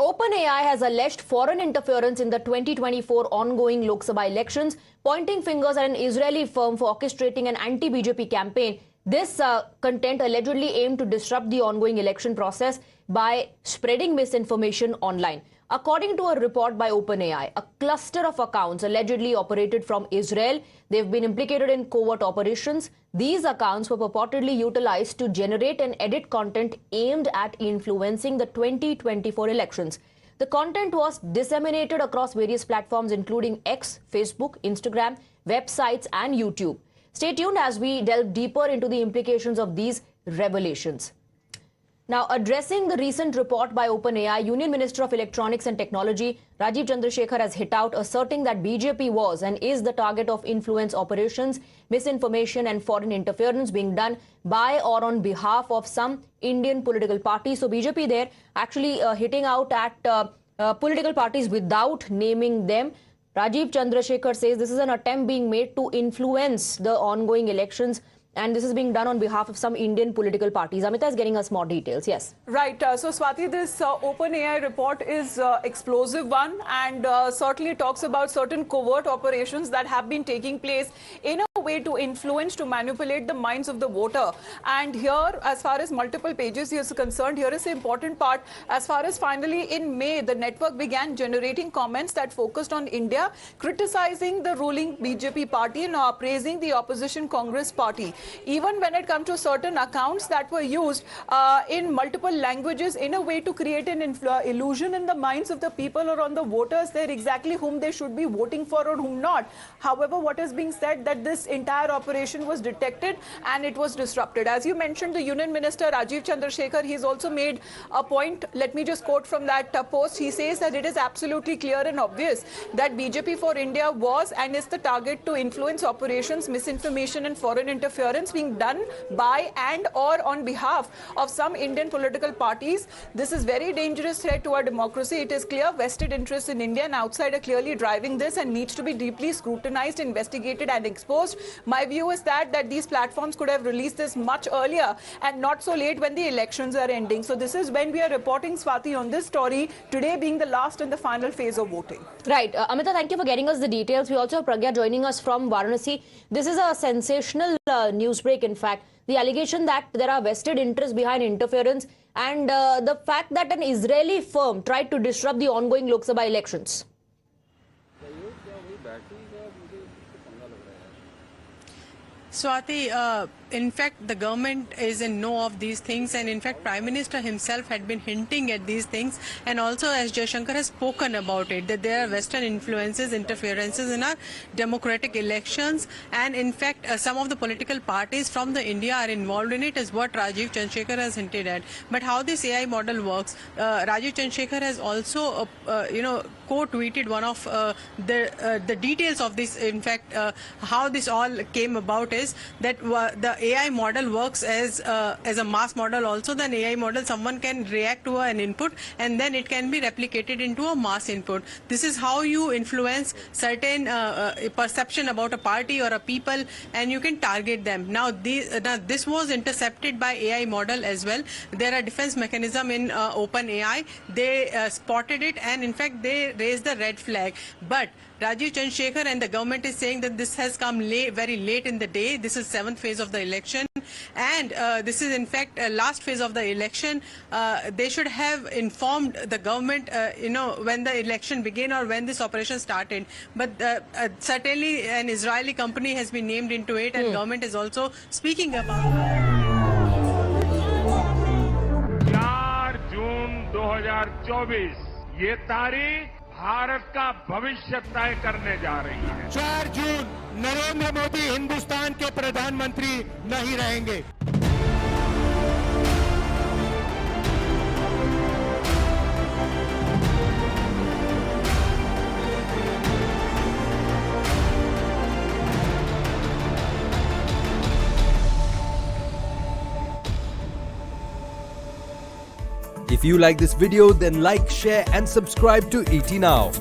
OpenAI has alleged foreign interference in the 2024 ongoing Lok Sabha elections, pointing fingers at an Israeli firm for orchestrating an anti-BJP campaign. This content allegedly aimed to disrupt the ongoing election process by spreading misinformation online. According to a report by OpenAI, a cluster of accounts allegedly operated from Israel. They've been implicated in covert operations. These accounts were purportedly utilized to generate and edit content aimed at influencing the 2024 elections. The content was disseminated across various platforms including X, Facebook, Instagram, websites and YouTube. Stay tuned as we delve deeper into the implications of these revelations. Now, addressing the recent report by OpenAI, Union Minister of Electronics and Technology Rajiv Chandrasekhar has hit out, asserting that BJP was and is the target of influence operations, misinformation and foreign interference being done by or on behalf of some Indian political parties. So BJP there actually hitting out at political parties without naming them. Rajiv Chandrasekhar says this is an attempt being made to influence the ongoing elections, and this is being done on behalf of some Indian political parties. Amita is getting us more details. Yes. Right. So, Swati, this OpenAI report is explosive one, and certainly talks about certain covert operations that have been taking place in a way to influence, to manipulate the minds of the voter. And here, as far as multiple pages is concerned, here is the important part. As far as finally in May, the network began generating comments that focused on India, criticizing the ruling BJP party and praising the opposition Congress party. Even when it comes to certain accounts that were used in multiple languages in a way to create an illusion in the minds of the people or on the voters there exactly whom they should be voting for or whom not. However, what is being said that this entire operation was detected and it was disrupted. As you mentioned, the Union Minister Rajiv Chandrasekhar, he's also made a point. Let me just quote from that post. He says that it is absolutely clear and obvious that BJP for India was and is the target to influence operations, misinformation and foreign interference being done by and or on behalf of some Indian political parties. This is very dangerous threat to our democracy. It is clear vested interests in India and outside are clearly driving this and needs to be deeply scrutinized, investigated and exposed. My view is that these platforms could have released this much earlier and not so late when the elections are ending. So this is when we are reporting, Swati, on this story, today being the last and the final phase of voting. Right. Amita, thank you for getting us the details. We also have Pragya joining us from Varanasi. This is a sensational news break, in fact. The allegation that there are vested interests behind interference and the fact that an Israeli firm tried to disrupt the ongoing Lok Sabha elections. Swati, in fact, the government is in know of these things, and in fact, Prime Minister himself had been hinting at these things, and also as Jaishankar has spoken about it, that there are Western influences, interferences in our democratic elections, and in fact, some of the political parties from the India are involved in it, is what Rajiv Chandrasekhar has hinted at. But how this AI model works, Rajiv Chandrasekhar has also, co-tweeted one of the details of this. In fact, how this all came about is that the AI model works as a mass model also. Then AI model, someone can react to an input and then it can be replicated into a mass input. This is how you influence certain perception about a party or a people, and you can target them. Now this was intercepted by AI model as well. There are defense mechanism in OpenAI. They spotted it and in fact they raised the red flag. But Rajiv Chandrasekhar and the government is saying that this has come very late in the day. This is 7th phase of the election, and this is in fact last phase of the election. They should have informed the government, when the election began or when this operation started. But certainly an Israeli company has been named into it, and government is also speaking about it. 4 जून 2024 ये तारीख भारत का भविष्य तय करने जा रही है। 4 जून नरेंद्र मोदी हिंदुस्तान के प्रधानमंत्री नहीं रहेंगे। If you like this video, then like, share and subscribe to ET Now.